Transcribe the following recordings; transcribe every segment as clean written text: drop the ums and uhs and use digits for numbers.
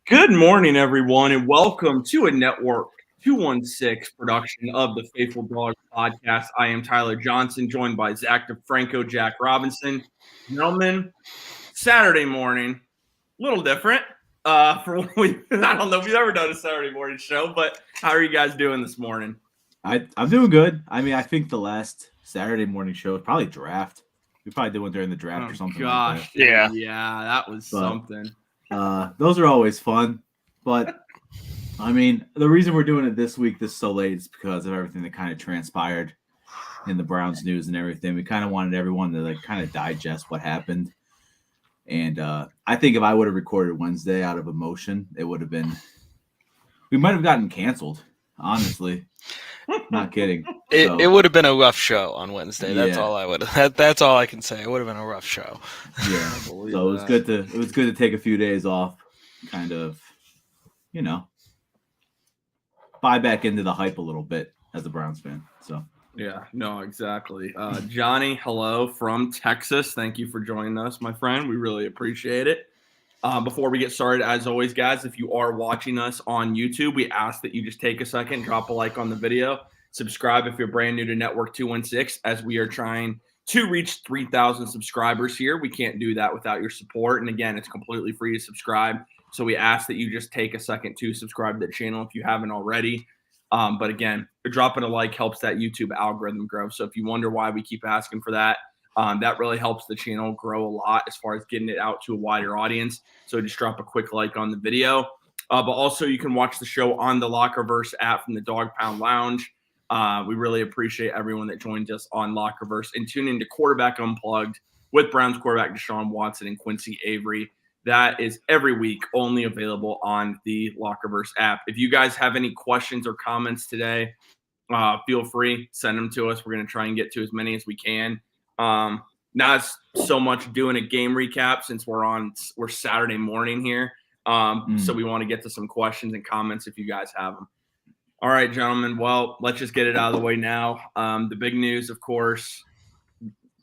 Good morning, everyone, and welcome to a Network 216 production of the Faithful Dogs podcast. I am Tyler Johnson, joined by Zach DeFranco, Jack Robinson. Gentlemen, Saturday morning, a little different. I don't know if you've ever done a Saturday morning show, but how are you guys doing this morning? I'm doing good. I mean, I think the last Saturday morning show was probably draft. We probably did one during the draft or something like that. Yeah, that was something. Those are always fun. But I mean, the reason we're doing it this week, so late, is because of everything that kind of transpired in the Browns news and everything. We kind of wanted everyone to kind of digest what happened. And I think if I would have recorded Wednesday out of emotion, it would have been. We might have gotten canceled. Honestly. Not kidding. It would have been a rough show on Wednesday. That's all I would. That's all I can say. It would have been a rough show. Yeah. So it was good to take a few days off, kind of, buy back into the hype a little bit as a Browns fan. So yeah, no, exactly. Johnny, hello from Texas. Thank you for joining us, my friend. We really appreciate it. Before we get started, as always, guys, if you are watching us on YouTube, we ask that you just take a second, drop a like on the video, subscribe if you're brand new to Network 216, as we are trying to reach 3,000 subscribers here. We can't do that without your support. And again, it's completely free to subscribe. So we ask that you just take a second to subscribe to the channel if you haven't already. But again, dropping a like helps that YouTube algorithm grow. So if you wonder why we keep asking for that, that really helps the channel grow a lot as far as getting it out to a wider audience. So just drop a quick like on the video. But also you can watch the show on the Lockerverse app from the Dog Pound Lounge. We really appreciate everyone that joined us on Lockerverse and tune into Quarterback Unplugged with Browns quarterback Deshaun Watson and Quincy Avery. That is every week only available on the Lockerverse app. If you guys have any questions or comments today, feel free, send them to us. We're going to try and get to as many as we can. Not so much doing a game recap since we're Saturday morning here. So we want to get to some questions and comments if you guys have them. All right, gentlemen. Well, let's just get it out of the way now. The big news, of course,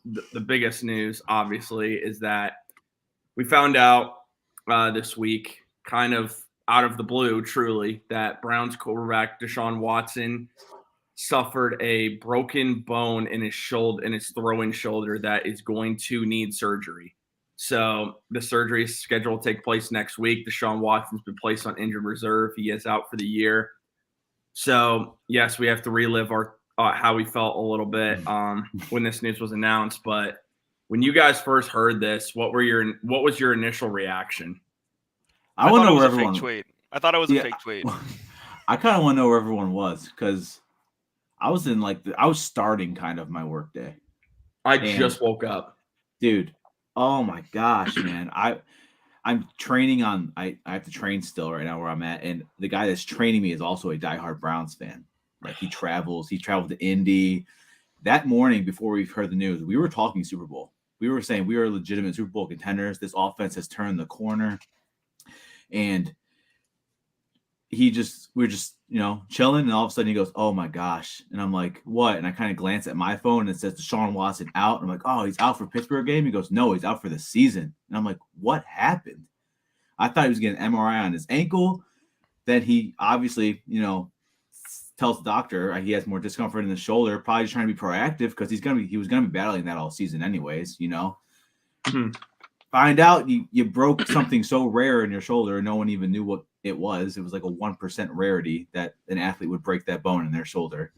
the biggest news, obviously, is that we found out this week, kind of out of the blue, truly, that Browns quarterback Deshaun Watson suffered a broken bone in his throwing shoulder that is going to need surgery. So the surgery is scheduled to take place next week. Deshaun Watson's been placed on injured reserve. He is out for the year. So yes, we have to relive our how we felt a little bit when this news was announced. But when you guys first heard this, what was your initial reaction? I want to know where everyone. Tweet. I thought it was a fake tweet. I kind of want to know where everyone was because I was I was starting kind of my work day. I just woke up, dude. Oh my gosh, man! I'm training on. I have to train still right now where I'm at, and the guy that's training me is also a diehard Browns fan. Like he traveled to Indy. That morning before we heard the news, we were talking Super Bowl. We were saying we are legitimate Super Bowl contenders. This offense has turned the corner, and we're just chilling, and all of a sudden he goes, "Oh my gosh!" And I'm like, "What?" And I kind of glance at my phone and it says Deshaun Watson out. And I'm like, "Oh, he's out for Pittsburgh game." He goes, "No, he's out for the season." And I'm like, "What happened?" I thought he was getting an MRI on his ankle. Then he obviously, tells the doctor he has more discomfort in the shoulder, probably just trying to be proactive because he was gonna be battling that all season anyways, Find out you broke something so rare in your shoulder, no one even knew what it was. It was like a 1% rarity that an athlete would break that bone in their shoulder.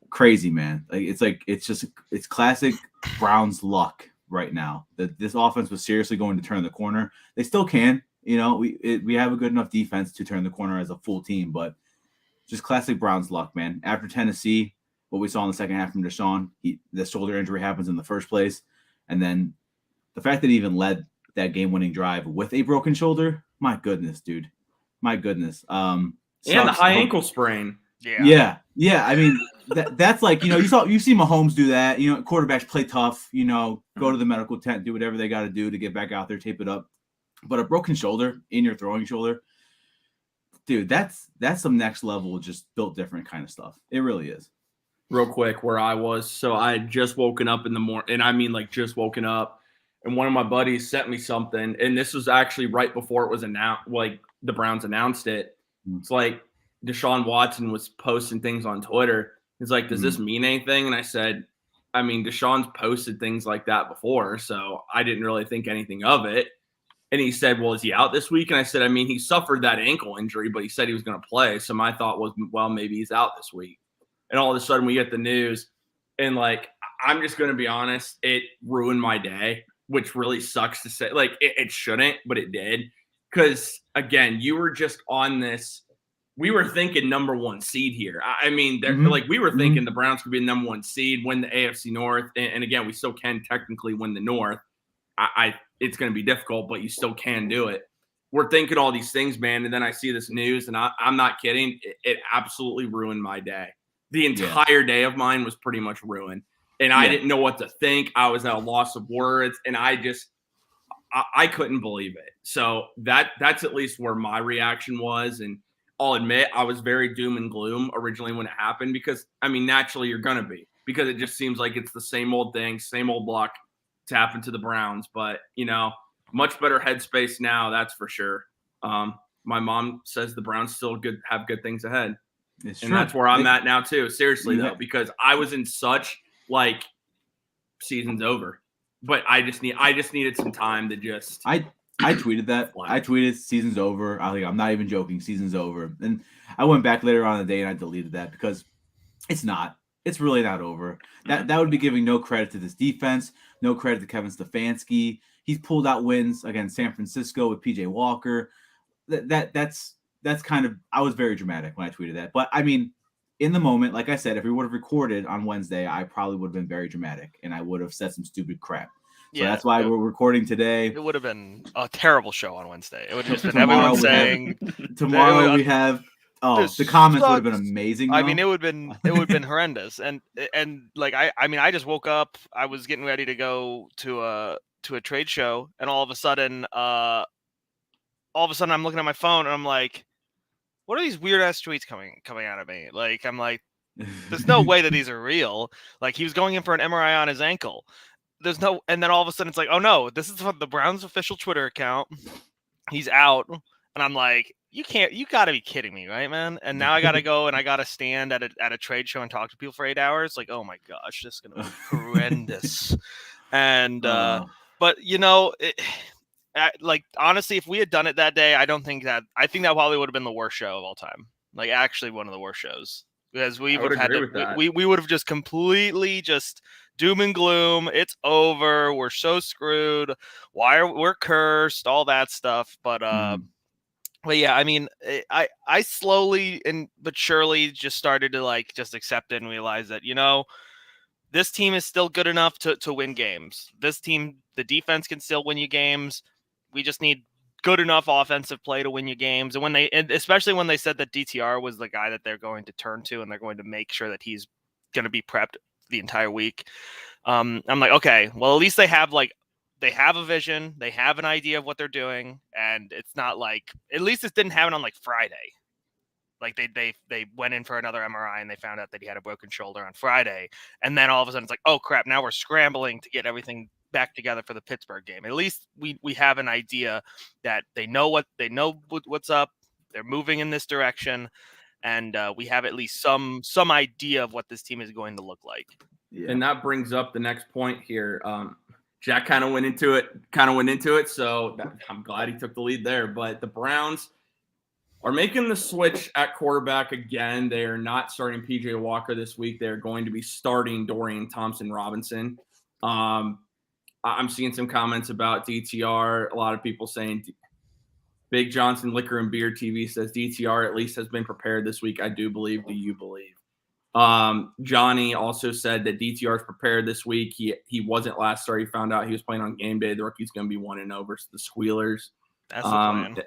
Crazy, man. It's classic Browns luck right now. That this offense was seriously going to turn the corner. They still can, we have a good enough defense to turn the corner as a full team, but just classic Browns luck, man. After Tennessee, what we saw in the second half from Deshaun, the shoulder injury happens in the first place. And then the fact that he even led that game-winning drive with a broken shoulder, my goodness, dude. My goodness. And the high ankle sprain. Yeah. I mean, that's like, you see Mahomes do that. Quarterbacks play tough, go to the medical tent, do whatever they got to do to get back out there, tape it up. But a broken shoulder in your throwing shoulder, dude, that's some next level, just built different kind of stuff. It really is. Real quick, where I was. So I had just woken up in the morning, and I mean just woken up. and one of my buddies sent me something, and this was actually right before it was announced, like the Browns announced it. It's like Deshaun Watson was posting things on Twitter. He's like, does this mean anything? And I said, I mean, Deshaun's posted things like that before, so I didn't really think anything of it. And he said, well, is he out this week? And I said, I mean, he suffered that ankle injury, but he said he was going to play. So my thought was, well, maybe he's out this week. And all of a sudden we get the news, and like, I'm just going to be honest, it ruined my day, which really sucks to say. Like, it shouldn't, but it did. Because, again, you were just on this. We were thinking number one seed here. I mean, like we were thinking the Browns could be the number one seed, win the AFC North. And again, we still can technically win the North. It's going to be difficult, but you still can do it. We're thinking all these things, man. And then I see this news, and I'm not kidding. It absolutely ruined my day. The entire day of mine was pretty much ruined. And I didn't know what to think. I was at a loss of words, and I couldn't believe it. So that's at least where my reaction was. And I'll admit I was very doom and gloom originally when it happened because, I mean, naturally you're going to be because it just seems like it's the same old thing, same old luck to happen to the Browns. But, much better headspace now, that's for sure. My mom says the Browns still have good things ahead. It's and true. That's where I'm at now too. Seriously though, because I was in such like season's over, but I just needed some time to just. I tweeted that. I tweeted season's over. I'm not even joking. Season's over. And I went back later on in the day and I deleted that because it's not. It's really not over. That would be giving no credit to this defense, no credit to Kevin Stefanski. He's pulled out wins against San Francisco with PJ Walker. That's kind of. I was very dramatic when I tweeted that. But I mean, in the moment, like I said, if we would have recorded on Wednesday, I probably would have been very dramatic and I would have said some stupid crap. So that's why we're recording today. It would have been a terrible show on Wednesday. It would have just been everyone saying. Tomorrow we have. Oh, the comments would have been amazing. Though. I mean, it would have been horrendous. And like I just woke up. I was getting ready to go to a trade show, and all of a sudden I'm looking at my phone, and I'm like, what are these weird ass tweets coming out of me? Like I'm like, there's no way that these are real. Like he was going in for an MRI on his ankle. And then all of a sudden it's like, oh no, this is the Browns official Twitter account. He's out. And I'm like, you gotta be kidding me, right, man? And now I gotta go and I gotta stand at a trade show and talk to people for 8 hours. Like, oh my gosh, this is gonna be horrendous. And but like honestly, if we had done it that day, I think that probably would have been the worst show of all time. Like actually one of the worst shows. Because we would have had we would have just completely just doom and gloom. It's over. We're so screwed. We're cursed? All that stuff. But yeah, I mean, I slowly but surely just started to just accept it and realize that this team is still good enough to win games. This team, the defense can still win you games. We just need good enough offensive play to win you games. And especially when they said that DTR was the guy that they're going to turn to and they're going to make sure that he's going to be prepped the entire week. I'm like, okay, well, at least they have a vision. They have an idea of what they're doing. And it's not like, at least this didn't happen on Friday. Like they went in for another MRI and they found out that he had a broken shoulder on Friday. And then all of a sudden it's like, oh crap, now we're scrambling to get everything back together for the Pittsburgh game. At least we have an idea that they know what's up. They're moving in this direction, and we have at least some idea of what this team is going to look like. Yeah. And that brings up the next point here. Jack kind of went into it, so I'm glad he took the lead there. But the Browns are making the switch at quarterback again. They are not starting PJ Walker this week. They're going to be starting Dorian Thompson-Robinson. I'm seeing some comments about DTR. A lot of people saying Big Johnson Liquor and Beer TV says DTR at least has been prepared this week. I do believe. Do you believe? Johnny also said that DTR is prepared this week. He wasn't last start. He found out he was playing on game day. The rookie's going to be 1-0 versus the Squealers. That's the plan.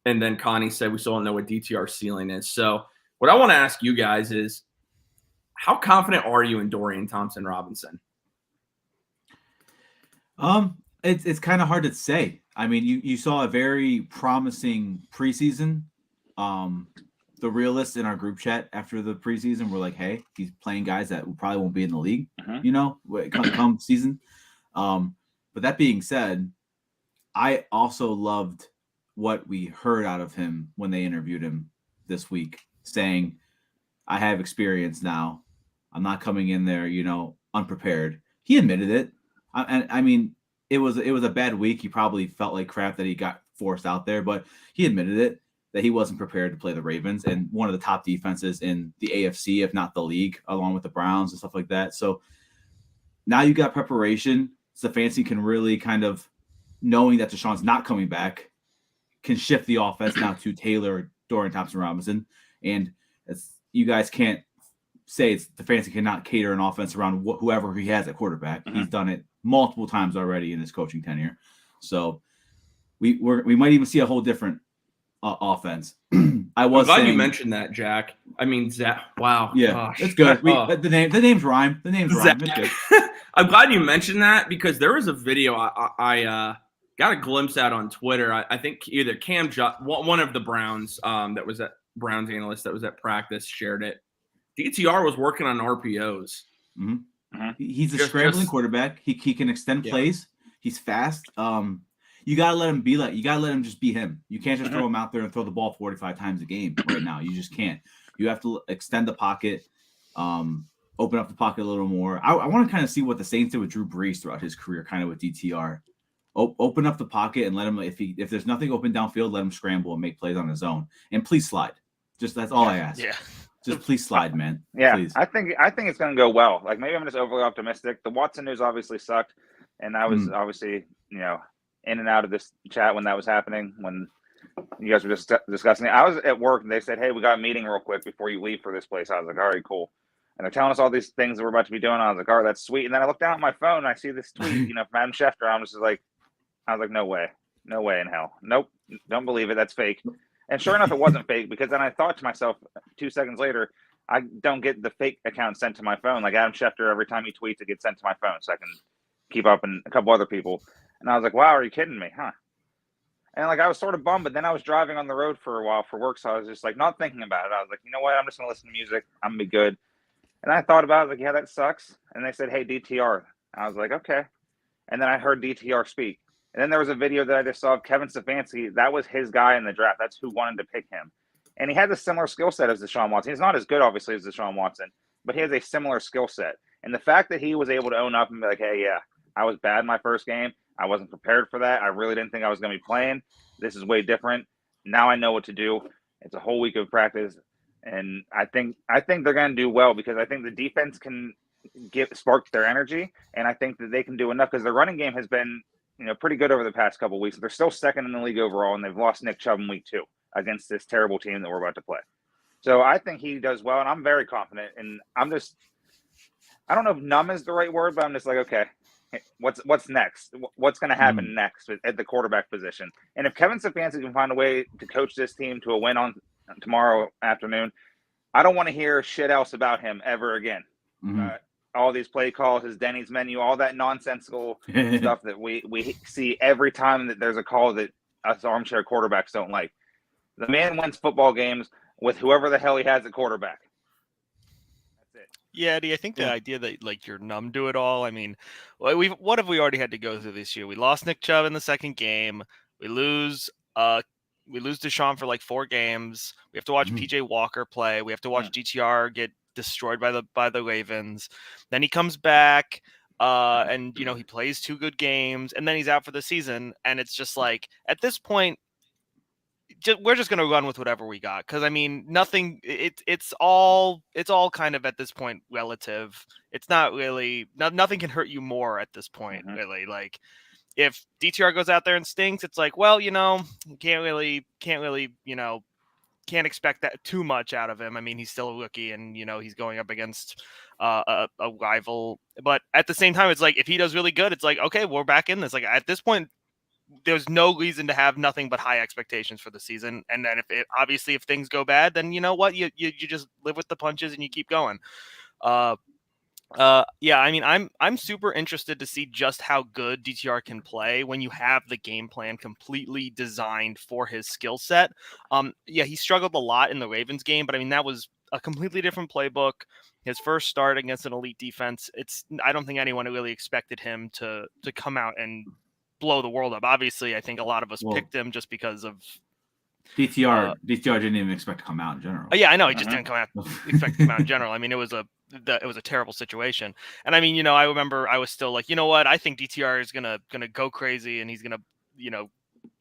And then Connie said we still don't know what DTR's ceiling is. So what I want to ask you guys is, how confident are you in Dorian Thompson-Robinson? It's kind of hard to say. I mean, you saw a very promising preseason. The realists in our group chat after the preseason were like, hey, he's playing guys that probably won't be in the league, come season. But But that being said, I also loved what we heard out of him when they interviewed him this week, saying, I have experience now. I'm not coming in there, unprepared. He admitted it. I mean, it was a bad week. He probably felt like crap that he got forced out there, but he admitted it, that he wasn't prepared to play the Ravens and one of the top defenses in the AFC, if not the league, along with the Browns and stuff like that. So now you got preparation. Stefanski can really kind of, knowing that Deshaun's not coming back, can shift the offense now to Taylor, Dorian Thompson-Robinson. And you guys can't say Stefanski cannot cater an offense around whoever he has at quarterback. Mm-hmm. He's done it multiple times already in his coaching tenure. So we might even see a whole different offense. I'm glad you mentioned that, Jack. I mean, Zach. Wow. Yeah, gosh. It's good. The names rhyme. The names rhyme. I'm glad you mentioned that because there was a video I got a glimpse at on Twitter. I think either Cam, one of the Browns, that was at Browns analyst that was at practice, shared it. DTR was working on RPOs. Mm-hmm. Mm-hmm. He's a scrambling quarterback. He can extend plays. He's fast. You gotta let him you gotta let him just be him. You can't just throw him out there and throw the ball 45 times a game right now. You just can't. You have to extend the pocket, open up the pocket a little more. I want to kind of see what the Saints did with Drew Brees throughout his career, kind of with DTR. Open up the pocket and let him, if there's nothing open downfield, let him scramble and make plays on his own. And please slide. Just that's all I ask. Yeah. Just please slide, man. Yeah, please. I think it's going to go well. Like maybe I'm just overly optimistic. The Watson news obviously sucked, and I was obviously in and out of this chat when that was happening. When you guys were just discussing it, I was at work and they said, "Hey, we got a meeting real quick before you leave for this place." I was like, "All right, cool." And they're telling us all these things that we're about to be doing. I was like, "All right, that's sweet." And then I look down at my phone and I see this tweet, from Adam Schefter. I was like, "No way in hell, nope, don't believe it. That's fake." And sure enough, it wasn't fake because then I thought to myself 2 seconds later, I don't get the fake account sent to my phone. Like Adam Schefter, every time he tweets, it gets sent to my phone so I can keep up and a couple other people. And I was like, wow, are you kidding me? Huh? And I was sort of bummed, but then I was driving on the road for a while for work. So I was just not thinking about it. I was like, you know what? I'm just going to listen to music. I'm going to be good. And I thought about it. Like, yeah, that sucks. And they said, hey, DTR. I was like, okay. And then I heard DTR speak. And then there was a video that I just saw of Kevin Stefanski. That was his guy in the draft. That's who wanted to pick him. And he has a similar skill set as Deshaun Watson. He's not as good, obviously, as Deshaun Watson, but he has a similar skill set. And the fact that he was able to own up and be like, hey, yeah, I was bad in my first game. I wasn't prepared for that. I really didn't think I was going to be playing. This is way different. Now I know what to do. It's a whole week of practice. And I think they're going to do well because I think the defense can spark their energy. And I think that they can do enough because their running game has been pretty good over the past couple of weeks. They're still second in the league overall, and they've lost Nick Chubb in week 2 against this terrible team that we're about to play. So I think he does well, and I'm very confident. And I don't know if numb is the right word, but I'm just like, okay, what's next? What's going to happen next at the quarterback position? And if Kevin Stefanski can find a way to coach this team to a win on tomorrow afternoon, I don't want to hear shit else about him ever again. Mm-hmm. All these play calls, his Denny's menu, all that nonsensical stuff that we see every time that there's a call that us armchair quarterbacks don't like. The man wins football games with whoever the hell he has at quarterback. That's it. Yeah, Eddie, I think the idea that you're numb to it all. I mean, what have we already had to go through this year? We lost Nick Chubb in the second game. We lose Deshaun for 4 games. We have to watch PJ Walker play. We have to watch DTR get destroyed by the Ravens. Then he comes back and he plays 2 good games and then he's out for the season. And it's just at this point, we're just going to run with whatever we got. Cause I mean, nothing, it's all kind of at this point relative. It's not really, nothing can hurt you more at this point, really. If DTR goes out there and stinks, it's well, can't expect that too much out of him. I mean, he's still a rookie and, he's going up against a rival. But at the same time, it's if he does really good, it's okay, we're back in this. At this point, there's no reason to have nothing but high expectations for the season. And then if things go bad, then you know what? You just live with the punches and you keep going. Yeah, I mean, I'm super interested to see just how good DTR can play when you have the game plan completely designed for his skill set. Yeah, he struggled a lot in the Ravens game, but I mean, that was a completely different playbook. His first start against an elite defense. I don't think anyone really expected him to come out and blow the world up. Obviously, I think a lot of us picked him just because of DTR didn't even expect to come out in general. Yeah, I know he just didn't expect to come out in general. I mean, it was a terrible situation. And I mean, I remember I was still like, you know what? I think DTR is gonna go crazy and he's gonna,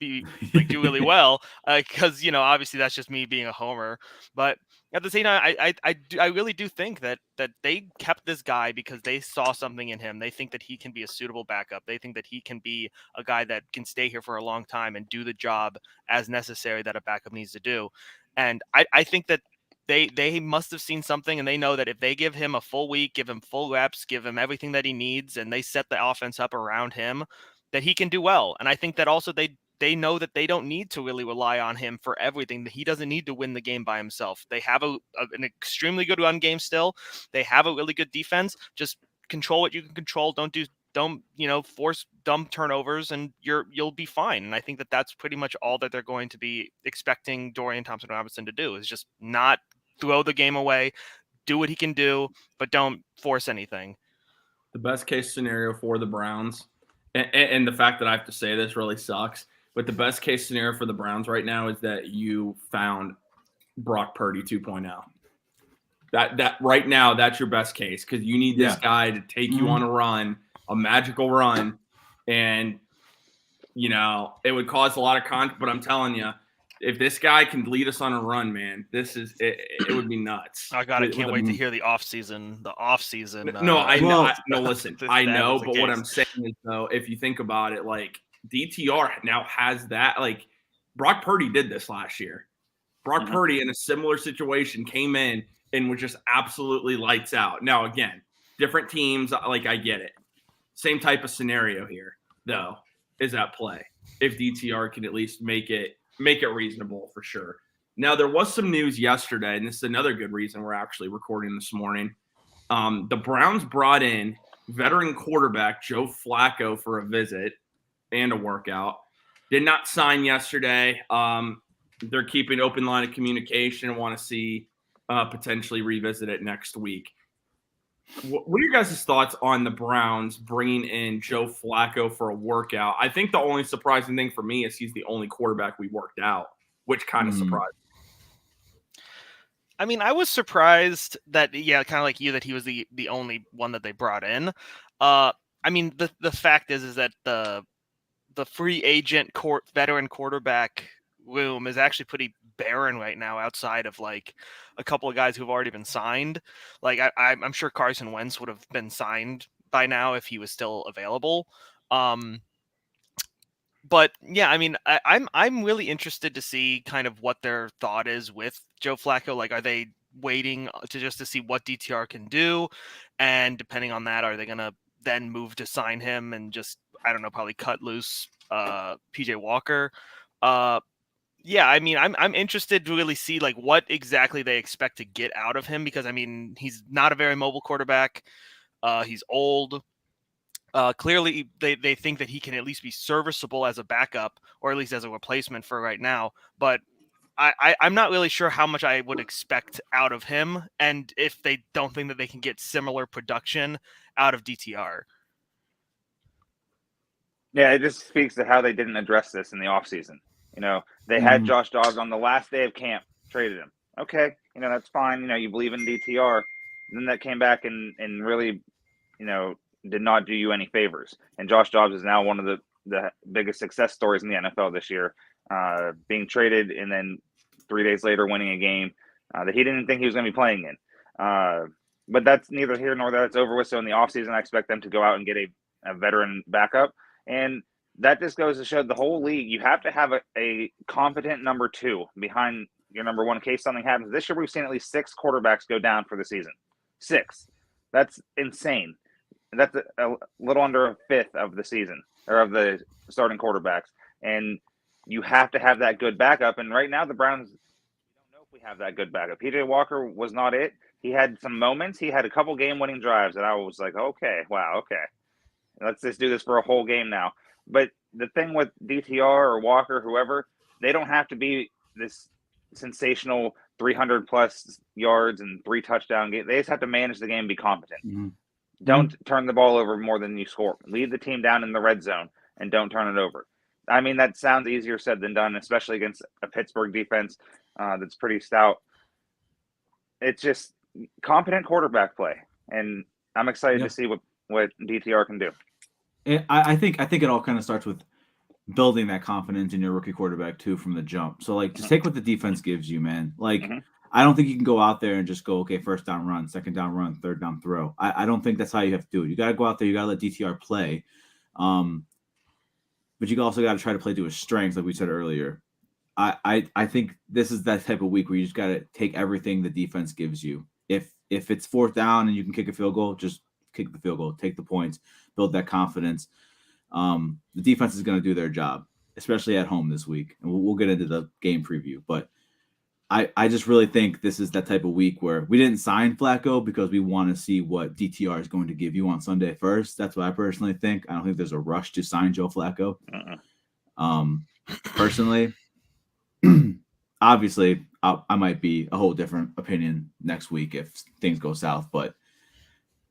be like do really well because obviously that's just me being a homer. But at the same time, I really do think that they kept this guy because they saw something in him. They think that he can be a suitable backup. They think that he can be a guy that can stay here for a long time and do the job as necessary that a backup needs to do. And I think that they must have seen something, and they know that if they give him a full week, give him full reps, give him everything that he needs, and they set the offense up around him, that he can do well. And I think that also they know that they don't need to really rely on him for everything, that he doesn't need to win the game by himself. They have an extremely good run game still. They have a really good defense. Just control what you can control. Don't force dumb turnovers, and you'll be fine. And I think that that's pretty much all that they're going to be expecting Dorian Thompson-Robinson to do, is just not throw the game away, do what he can do, but don't force anything. The best case scenario for the Browns, and the fact that I have to say this really sucks, but the best case scenario for the Browns right now is that you found Brock Purdy 2.0. That right now, that's your best case, because you need this guy to take you on a run, a magical run, and it would cause a lot of but I'm telling you, if this guy can lead us on a run, man, it would be nuts. I can't wait to hear the off season. Listen, I know, but what I'm saying is, though, if you think about it, like, DTR now has that, like, Brock Purdy did this last year. Brock Purdy, in a similar situation, came in and was just absolutely lights out. Now, again, different teams, like, I get it. Same type of scenario here, though, is at play. If DTR can at least make it reasonable, for sure. Now, there was some news yesterday, and this is another good reason we're actually recording this morning. The Browns brought in veteran quarterback Joe Flacco for a visit and a workout. Did not sign yesterday. They're keeping open line of communication and want to see potentially revisit it next week. What are your guys' thoughts on the Browns bringing in Joe Flacco for a workout? I think the only surprising thing for me is he's the only quarterback we worked out, which kind of surprised me. I mean, I was surprised that, kind of like you, that he was the only one that they brought in. I mean, the fact is that the free agent veteran quarterback room is actually pretty barren right now, outside of like a couple of guys who've already been signed. Like I'm sure Carson Wentz would have been signed by now if he was still available. But yeah, I mean, I'm really interested to see kind of what their thought is with Joe Flacco. Like, are they waiting to see what DTR can do, and depending on that, are they gonna then move to sign him and just, I don't know, probably cut loose PJ Walker? Yeah, I mean, I'm interested to really see like what exactly they expect to get out of him, because I mean, he's not a very mobile quarterback. He's old. Clearly, they think that he can at least be serviceable as a backup, or at least as a replacement for right now. But I'm not really sure how much I would expect out of him, and if they don't think that they can get similar production out of DTR. Yeah, it just speaks to how they didn't address this in the offseason. They had Josh Dobbs on the last day of camp, traded him. Okay, that's fine. You believe in DTR. And then that came back and really, did not do you any favors. And Josh Dobbs is now one of the biggest success stories in the NFL this year, being traded and then 3 days later winning a game that he didn't think he was going to be playing in. But that's neither here nor there. It's over with. So in the offseason, I expect them to go out and get a veteran backup. And that just goes to show the whole league, you have to have a competent number two behind your number one in case something happens. This year, we've seen at least 6 quarterbacks go down for the season. 6. That's insane. That's a little under a fifth of the season, or of the starting quarterbacks. And you have to have that good backup. And right now, the Browns, we don't know if we have that good backup. PJ Walker was not it. He had some moments. He had a couple game-winning drives, and I was like, okay, wow, okay. Let's just do this for a whole game now. But the thing with DTR or Walker, whoever, they don't have to be this sensational 300 plus yards and 3 touchdown games. They just have to manage the game and be competent. Mm-hmm. Don't turn the ball over more than you score. Lead the team down in the red zone and don't turn it over. I mean, that sounds easier said than done, especially against a Pittsburgh defense that's pretty stout. It's just competent quarterback play, and I'm excited to see what DTR can do. I think it all kind of starts with building that confidence in your rookie quarterback too from the jump. So like, just take what the defense gives you, man. Like, I don't think you can go out there and just go, okay, first down run, second down run, third down throw. I don't think that's how you have to do it. You got to go out there. You got to let DTR play. But you also got to try to play to his strengths, like we said earlier. I think this is that type of week where you just got to take everything the defense gives you. If it's fourth down and you can kick a field goal, just kick the field goal, take the points, build that confidence. The defense is going to do their job, especially at home this week. And we'll get into the game preview. But I just really think this is that type of week where we didn't sign Flacco because we want to see what DTR is going to give you on Sunday first. That's what I personally think. I don't think there's a rush to sign Joe Flacco. Personally, obviously, I might be a whole different opinion next week if things go south, but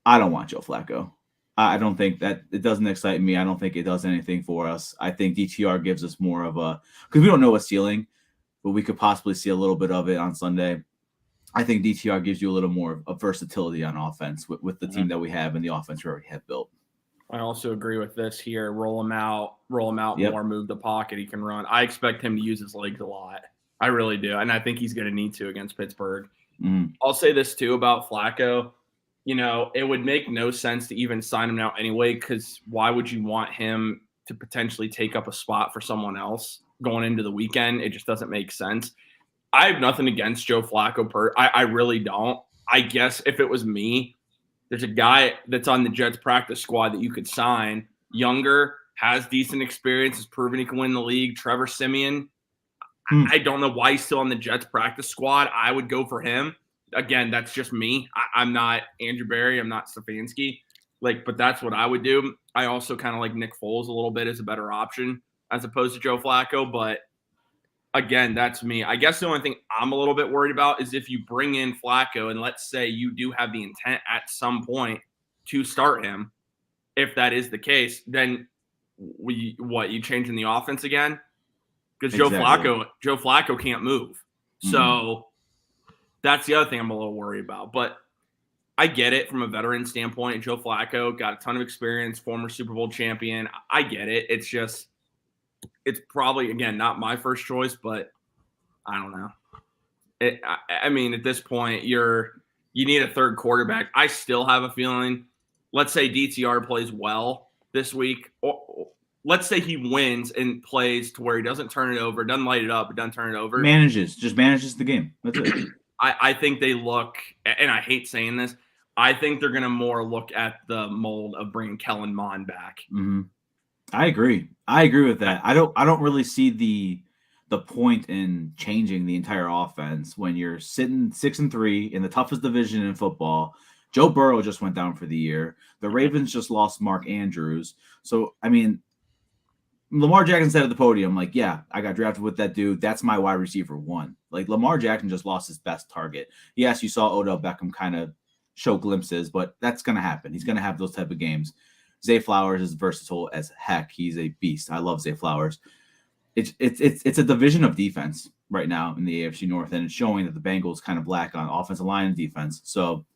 I don't want Joe Flacco. I don't think that it doesn't excite me. I don't think it does anything for us. I think DTR gives us more of a, because we don't know what ceiling, but we could possibly see a little bit of it on Sunday. I think DTR gives you a little more of versatility on offense with the team that we have and the offense we already have built. I also agree with this here. Roll him out more, move the pocket. He can run. I expect him to use his legs a lot. I really do. And I think he's going to need to against Pittsburgh. I'll say this too about Flacco. You know, it would make no sense to even sign him now anyway, because why would you want him to potentially take up a spot for someone else going into the weekend? It just doesn't make sense. I have nothing against Joe Flacco. I really don't. I guess if it was me, there's a guy that's on the Jets practice squad that you could sign, younger, has decent experience, has proven he can win the league. Trevor Siemian. I don't know why he's still on the Jets practice squad. I would go for him. Again, that's just me. I'm not Andrew Berry. I'm not Stefanski. But that's what I would do. I also kind of like Nick Foles a little bit as a better option as opposed to Joe Flacco. But again, that's me. I guess the only thing I'm a little bit worried about is if you bring in Flacco and let's say you do have the intent at some point to start him. If that is the case, then you changing the offense again? Because exactly. Joe Flacco can't move. So that's the other thing I'm a little worried about. But I get it from a veteran standpoint. Joe Flacco got a ton of experience, former Super Bowl champion. I get it. It's just, it's probably, again, not my first choice, but I don't know. I mean, at this point, you need a third quarterback. I still have a feeling, let's say DTR plays well this week, or let's say he wins and plays to where he doesn't turn it over, doesn't light it up, but doesn't turn it over. Just manages the game. That's it. I think they look, and I hate saying this, I think they're going to more look at the mold of bringing Kellen Mond back. I agree with that. I don't really see the point in changing the entire offense when you're sitting 6-3 in the toughest division in football. Joe Burrow just went down for the year. The Ravens just lost Mark Andrews. So, I mean, Lamar Jackson said at the podium, like, yeah, I got drafted with that dude. That's my wide receiver one. Like, Lamar Jackson just lost his best target. Yes, you saw Odell Beckham kind of show glimpses, but that's going to happen. He's going to have those type of games. Zay Flowers is versatile as heck. He's a beast. I love Zay Flowers. It's a division of defense right now in the AFC North, and it's showing that the Bengals kind of lack on offensive line and defense. So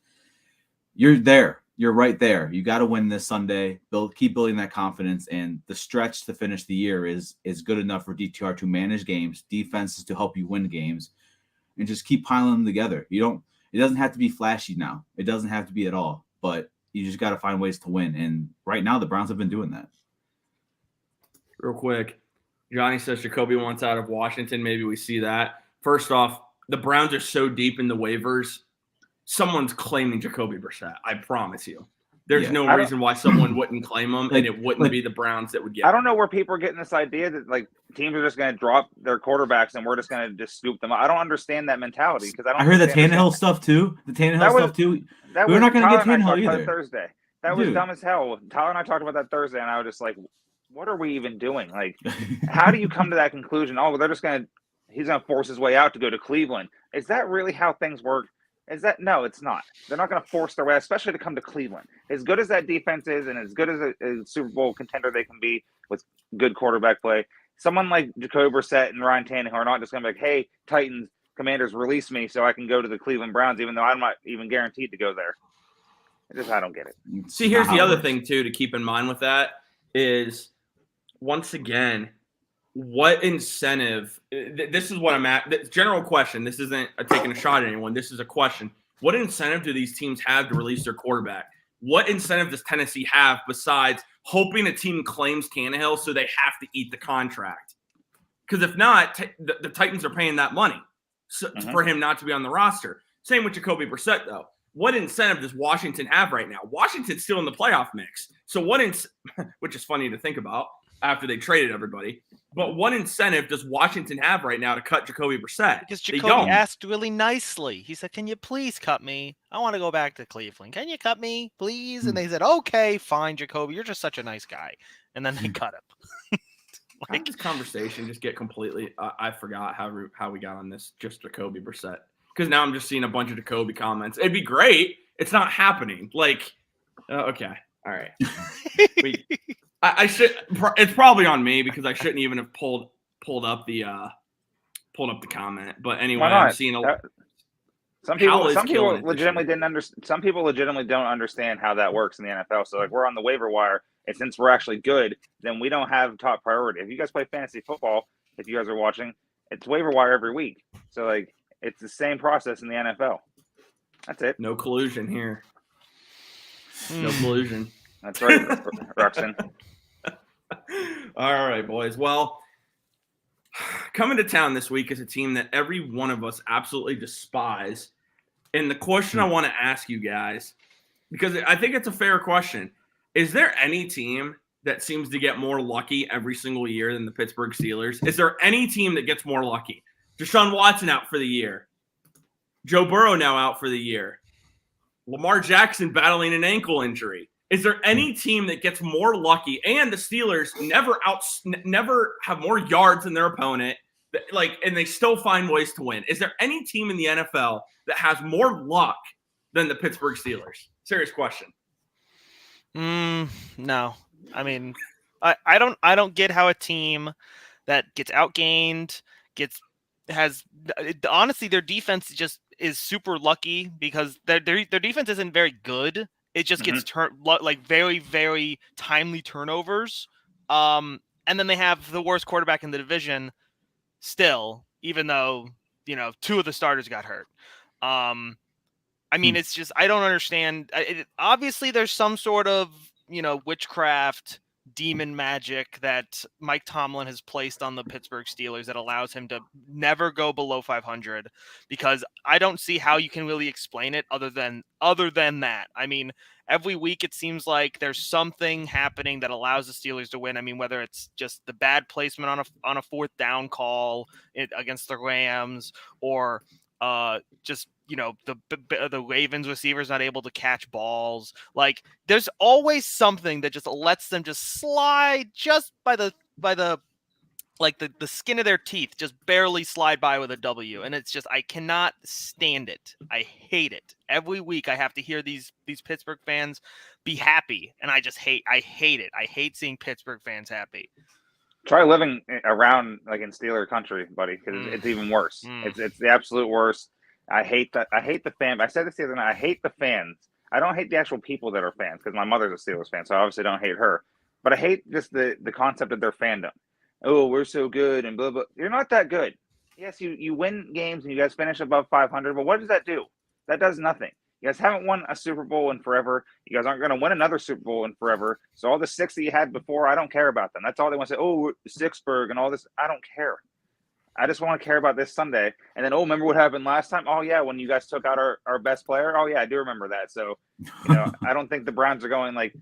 you're there. You're right there. You got to win this Sunday. Keep building that confidence, and the stretch to finish the year is good enough for DTR to manage games, defenses to help you win games, and just keep piling them together. It doesn't have to be flashy now. It doesn't have to be at all, but you just got to find ways to win. And right now, the Browns have been doing that. Real quick, Johnny says Jacoby wants out of Washington. Maybe we see that. First off, the Browns are so deep in the waivers. Someone's claiming Jacoby Brissett. I promise you. There's no reason why someone wouldn't claim him, and it wouldn't be the Browns that would get him. I don't know where people are getting this idea that like teams are just going to drop their quarterbacks and we're just going to just scoop them. I don't understand that mentality because I heard the Tannehill stuff too. We're not going to get Tannehill either. Thursday. That was dumb as hell. Tyler and I talked about that Thursday, and I was just like, "What are we even doing? Like, how do you come to that conclusion? Oh, they're just going to he's going to force his way out to go to Cleveland. Is that really how things work? No, it's not. They're not going to force their way, especially to come to Cleveland. As good as that defense is and as good as a Super Bowl contender they can be with good quarterback play, someone like Jacoby Brissett and Ryan Tannehill are not just going to be like, hey, Titans, Commanders, release me so I can go to the Cleveland Browns, even though I'm not even guaranteed to go there. I don't get it. See, here's the other thing, too, to keep in mind with that is, once again, what incentive – this is what I'm at – general question. This isn't taking a shot at anyone. This is a question. What incentive do these teams have to release their quarterback? What incentive does Tennessee have besides hoping a team claims Tannehill so they have to eat the contract? Because if not, the Titans are paying that money for him not to be on the roster. Same with Jacoby Brissett, though. What incentive does Washington have right now? Washington's still in the playoff mix. So which is funny to think about after they traded everybody. But what incentive does Washington have right now to cut Jacoby Brissett? Because Jacoby asked really nicely. He said, can you please cut me? I want to go back to Cleveland. Can you cut me, please? And they said, okay, fine, Jacoby. You're just such a nice guy. And then they cut him. How did this conversation just get completely I forgot how we got on this, just Jacoby Brissett. Because now I'm just seeing a bunch of Jacoby comments. It'd be great. It's not happening. Like, okay. All right. I should. It's probably on me because I shouldn't even have pulled up the comment. But anyway, I'm seeing some people legitimately didn't understand. Some people legitimately don't understand how that works in the NFL. So like we're on the waiver wire, and since we're actually good, then we don't have top priority. If you guys play fantasy football, if you guys are watching, it's waiver wire every week. So like it's the same process in the NFL. That's it. No collusion here. No collusion. That's right, Ruxin. All right, boys. Well, coming to town this week is a team that every one of us absolutely despise. And the question I want to ask you guys, because I think it's a fair question, is there any team that seems to get more lucky every single year than the Pittsburgh Steelers? Is there any team that gets more lucky? Deshaun Watson out for the year. Joe Burrow now out for the year. Lamar Jackson battling an ankle injury. Is there any team that gets more lucky? And the Steelers never have more yards than their opponent, and they still find ways to win. Is there any team in the NFL that has more luck than the Pittsburgh Steelers? Serious question. No. I mean, I don't get how a team that gets outgained honestly their defense just is super lucky because their defense isn't very good. It just gets very, very timely turnovers. And then they have the worst quarterback in the division still, even though, two of the starters got hurt. I mean, it's just, I don't understand. Obviously there's some sort of, witchcraft, demon magic that Mike Tomlin has placed on the Pittsburgh Steelers that allows him to never go below 500, because I don't see how you can really explain it other than that. I mean, every week it seems like there's something happening that allows the Steelers to win. I mean, whether it's just the bad placement on a fourth down call against the Rams, or just the Ravens receivers not able to catch balls. Like, there's always something that just lets them just slide just by the skin of their teeth, just barely slide by with a W. And it's just, I cannot stand it. I hate it. Every week I have to hear these Pittsburgh fans be happy, and I hate it. I hate seeing Pittsburgh fans happy. Try living around like in Steeler country, buddy, because it's even worse. It's the absolute worst. I hate that. I hate the fan. I said this the other night. I hate the fans. I don't hate the actual people that are fans, because my mother's a Steelers fan, so I obviously don't hate her. But I hate just the concept of their fandom. Oh, we're so good and blah, blah. You're not that good. Yes, you win games and you guys finish above 500, but what does that do? That does nothing. You guys haven't won a Super Bowl in forever. You guys aren't going to win another Super Bowl in forever. So all the 6 that you had before, I don't care about them. That's all they want to say. Oh, Sixburg and all this. I don't care. I just want to care about this Sunday. And then, remember what happened last time? Oh, yeah, when you guys took out our best player? Oh, yeah, I do remember that. So, I don't think the Browns are going, like,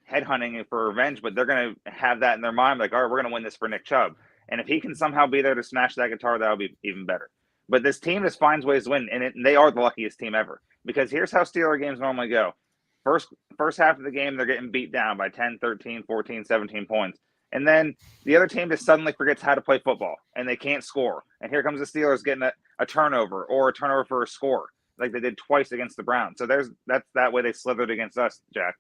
headhunting for revenge, but they're going to have that in their mind, like, all right, we're going to win this for Nick Chubb. And if he can somehow be there to smash that guitar, that'll be even better. But this team just finds ways to win, and they are the luckiest team ever. Because here's how Steeler games normally go. First half of the game, they're getting beat down by 10, 13, 14, 17 points. And then the other team just suddenly forgets how to play football and they can't score. And here comes the Steelers getting a turnover or a turnover for a score, like they did twice against the Browns. So that's that way they slithered against us, Jack.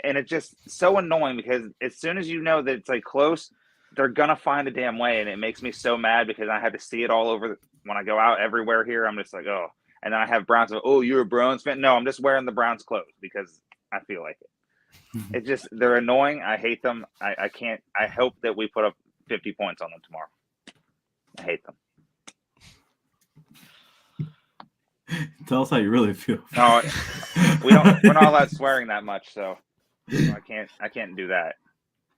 And it's just so annoying because as soon as you know that it's like close, they're gonna find a damn way, and it makes me so mad because I have to see it all over when I go out everywhere here. I'm just like, oh, and then I have Browns. Oh, you're a Browns fan? No, I'm just wearing the Browns clothes because I feel like it. It's just they're annoying. I hate them. I can't. I hope that we put up 50 points on them tomorrow. I hate them. Tell us how you really feel. No, we're not allowed swearing that much, so I can't do that.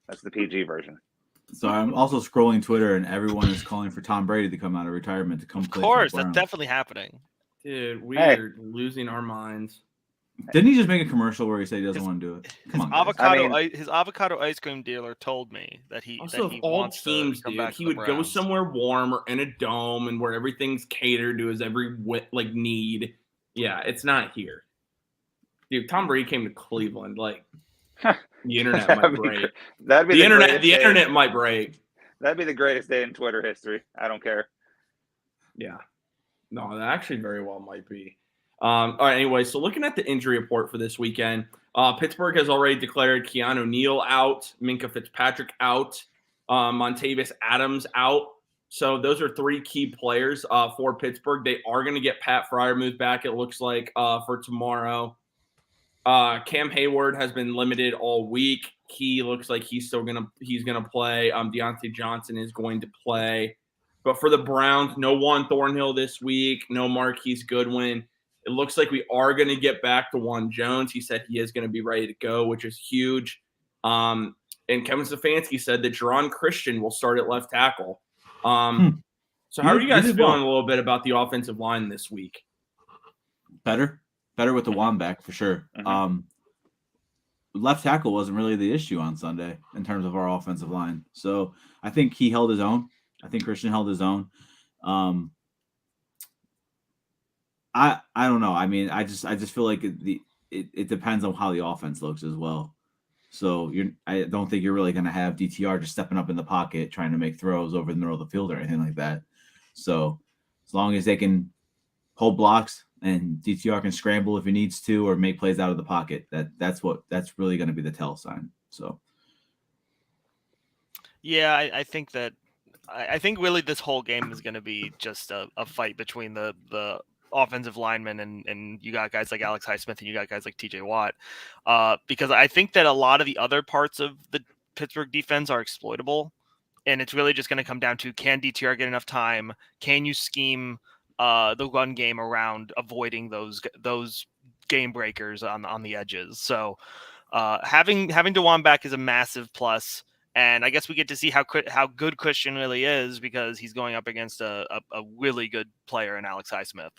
That's the PG version. So I'm also scrolling Twitter, and everyone is calling for Tom Brady to come out of retirement to come play. Of course, for the that's Browns. definitely happening. Dude, we are losing our minds. Didn't he just make a commercial where he said he doesn't want to do it? Come on, guys. His avocado ice cream dealer told me that he Also, that he of all wants teams, to come dude, back he to the would go Browns. somewhere warm or in a dome and where everything's catered to his every need. Yeah, it's not here. Dude, Tom Brady came to Cleveland. Like, the internet might break. That'd be The internet might break. That'd be the greatest day in Twitter history. I don't care. Yeah. No, that actually very well might be. All right, anyway, so looking at the injury report for this weekend, Pittsburgh has already declared Keanu Neal out, Minka Fitzpatrick out, Montavious Adams out. So those are three key players for Pittsburgh. They are going to get Pat Freiermuth back, it looks like, for tomorrow. Cam Hayward has been limited all week. He looks like he's gonna play. Deontay Johnson is going to play. But for the Browns, no Juan Thornhill this week, no Marquise Goodwin. It looks like we are going to get back to Juan Jones. He said he is going to be ready to go, which is huge. And Kevin Stefanski said that Jerron Christian will start at left tackle. So how are you guys feeling a little bit about the offensive line this week? Better with the Juan back for sure. Mm-hmm. Left tackle wasn't really the issue on Sunday in terms of our offensive line. So I think he held his own. I think Christian held his own. I don't know. I mean, I just feel like it depends on how the offense looks as well. So I don't think you're really going to have DTR just stepping up in the pocket trying to make throws over the middle of the field or anything like that. So as long as they can hold blocks and DTR can scramble if he needs to or make plays out of the pocket, that's really going to be the tell sign. So yeah, I think that really this whole game is going to be just a fight between the offensive linemen and you got guys like Alex Highsmith and you got guys like TJ Watt, because I think that a lot of the other parts of the Pittsburgh defense are exploitable, and it's really just going to come down to, can DTR get enough time? Can you scheme the run game around avoiding those game breakers on the edges? So having DeJuan back is a massive plus. And I guess we get to see how good Christian really is because he's going up against a really good player in Alex Highsmith.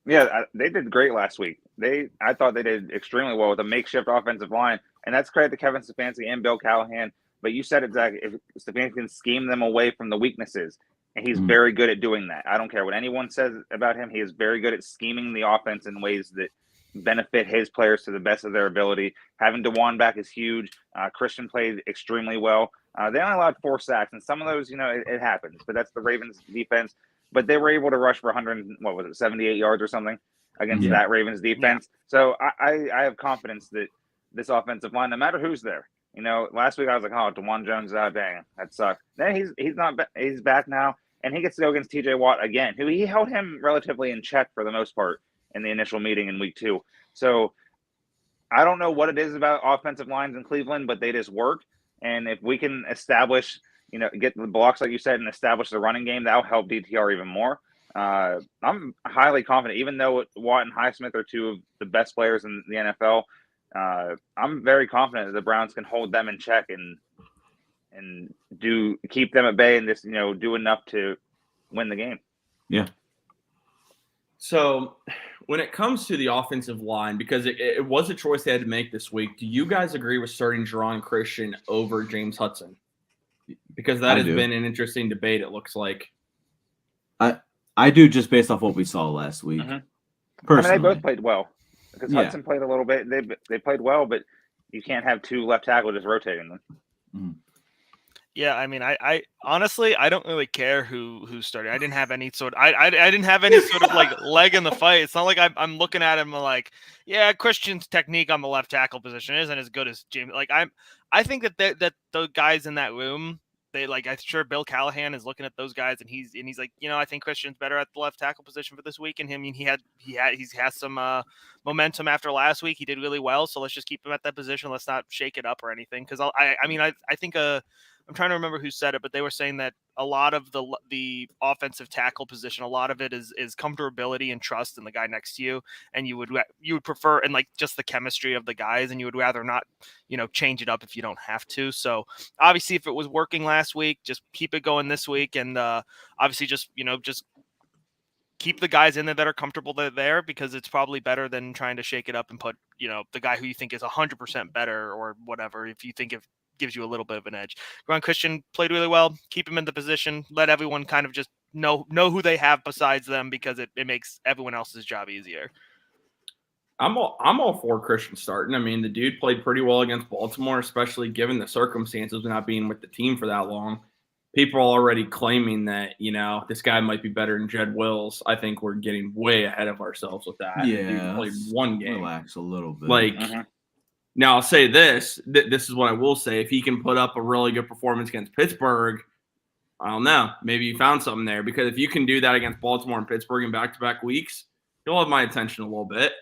Yeah, they did great last week. I thought they did extremely well with a makeshift offensive line, and that's credit to Kevin Stefanski and Bill Callahan. But you said it, Zach, if Stefanski can scheme them away from the weaknesses, and he's very good at doing that. I don't care what anyone says about him. He is very good at scheming the offense in ways that benefit his players to the best of their ability. Having DeJuan back is huge. Christian played extremely well. They only allowed 4 sacks, and some of those, it happens. But that's the Ravens defense. But they were able to rush for 78 yards or something against that Ravens defense. Yeah. So I have confidence that this offensive line, no matter who's there, last week I was like, oh, DeJuan Jones is out, dang, that sucked. Then he's back now, and he gets to go against TJ Watt again, who he held him relatively in check for the most part in the initial meeting in week 2. So I don't know what it is about offensive lines in Cleveland, but they just work. And if we can establish, get the blocks, like you said, and establish the running game, that'll help DTR even more. I'm highly confident, even though Watt and Highsmith are two of the best players in the NFL. I'm very confident that the Browns can hold them in check and keep them at bay and just, do enough to win the game. Yeah. So when it comes to the offensive line, because it was a choice they had to make this week, do you guys agree with starting Jerron Christian over James Hudson? Because that has been an interesting debate, it looks like. I do, just based off what we saw last week. Mm-hmm. I mean, they both played well. Because Hudson played a little bit. They played well, but you can't have 2 left tackles just rotating them. Mm-hmm. Yeah, I mean, I honestly, I don't really care who started. I didn't have any sort. I didn't have any sort of like leg in the fight. It's not like I'm looking at him like, yeah, Christian's technique on the left tackle position isn't as good as James. Like I think that the guys in that room, they like. I'm sure Bill Callahan is looking at those guys, and he's like, I think Christian's better at the left tackle position for this week. And he has some momentum after last week. He did really well, so let's just keep him at that position. Let's not shake it up or anything. Because I think I'm trying to remember who said it, but they were saying that a lot of the offensive tackle position, a lot of it is comfortability and trust in the guy next to you, and you would prefer, and like just the chemistry of the guys, and you would rather not change it up if you don't have to. So obviously, if it was working last week, just keep it going this week, and obviously just keep the guys in there that are comfortable there, because it's probably better than trying to shake it up and put the guy who you think is 100% better or whatever, if you think it gives you a little bit of an edge. Ron Christian played really well. Keep him in the position. Let everyone kind of just know who they have besides them, because it makes everyone else's job easier. I'm all for Christian starting. I mean, the dude played pretty well against Baltimore, especially given the circumstances of not being with the team for that long. People are already claiming that, this guy might be better than Jed Wills. I think we're getting way ahead of ourselves with that. Yeah, the dude played one game. Relax a little bit. Now, I'll say this. This is what I will say. If he can put up a really good performance against Pittsburgh, I don't know. Maybe you found something there. Because if you can do that against Baltimore and Pittsburgh in back-to-back weeks, you'll have my attention a little bit.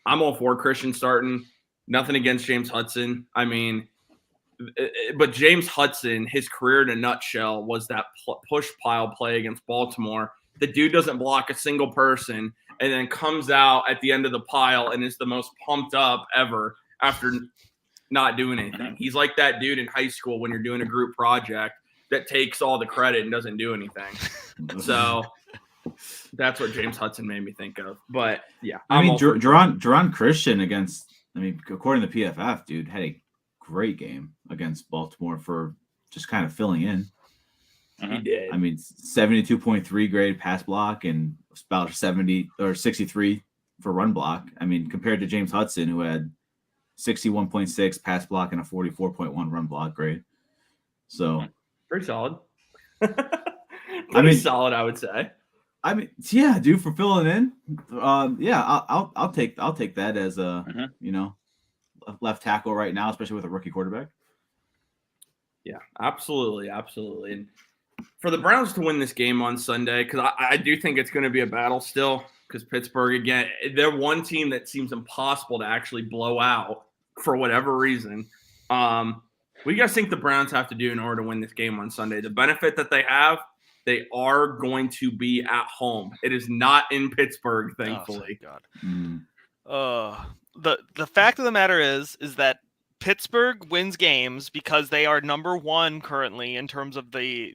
I'm all for Christian starting. Nothing against James Hudson. I mean, but James Hudson, his career in a nutshell was that push pile play against Baltimore. The dude doesn't block a single person and then comes out at the end of the pile and is the most pumped up ever after not doing anything. He's like that dude in high school when you're doing a group project that takes all the credit and doesn't do anything. So that's what James Hudson made me think of. But yeah, I mean, Jerron Christian according to PFF, dude, had a great game against Baltimore for just kind of filling in. He did. I mean, 72.3 grade pass block and about 70 or 63 for run block. I mean, compared to James Hudson, who had 61.6 pass block and a 44.1 run block grade. So pretty solid. Solid, I would say. I mean, yeah, dude, for filling in. I'll take that as a left tackle right now, especially with a rookie quarterback. Yeah, absolutely. And for the Browns to win this game on Sunday, because I do think it's going to be a battle still, because Pittsburgh, again, they're one team that seems impossible to actually blow out for whatever reason. What do you guys think the Browns have to do in order to win this game on Sunday? The benefit that they have, they are going to be at home. It is not in Pittsburgh, thankfully. Oh, God. The fact of the matter is that Pittsburgh wins games because they are number one currently in terms of the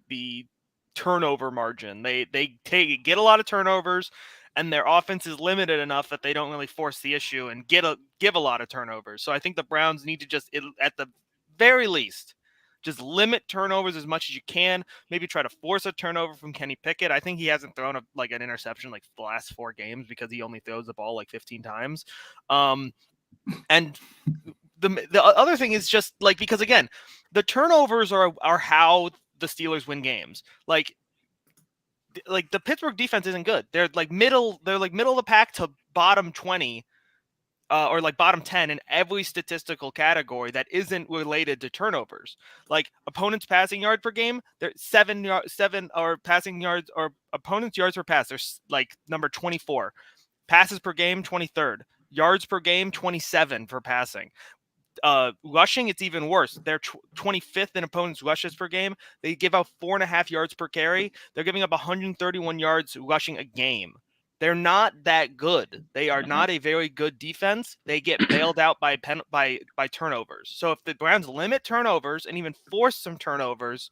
turnover margin. They get a lot of turnovers, and their offense is limited enough that they don't really force the issue and give a lot of turnovers. So I think the Browns need to just, at the very least, just limit turnovers as much as you can. Maybe try to force a turnover from Kenny Pickett. I think he hasn't thrown an interception like the last 4 games because he only throws the ball like 15 times. And the other thing is just because again, the turnovers are how the Steelers win games. Like the Pittsburgh defense isn't good. They're middle of the pack to bottom 20. Or bottom 10 in every statistical category that isn't related to turnovers. Like opponents' passing yard per game, they're 7 or passing yards, or opponents' yards per pass. They're number 24. Passes per game, 23rd. Yards per game, 27 for passing. Rushing, it's even worse. They're 25th in opponents' rushes per game. They give out 4.5 yards per carry. They're giving up 131 yards rushing a game. They're not that good. They are not a very good defense. They get bailed out by turnovers. So if the Browns limit turnovers and even force some turnovers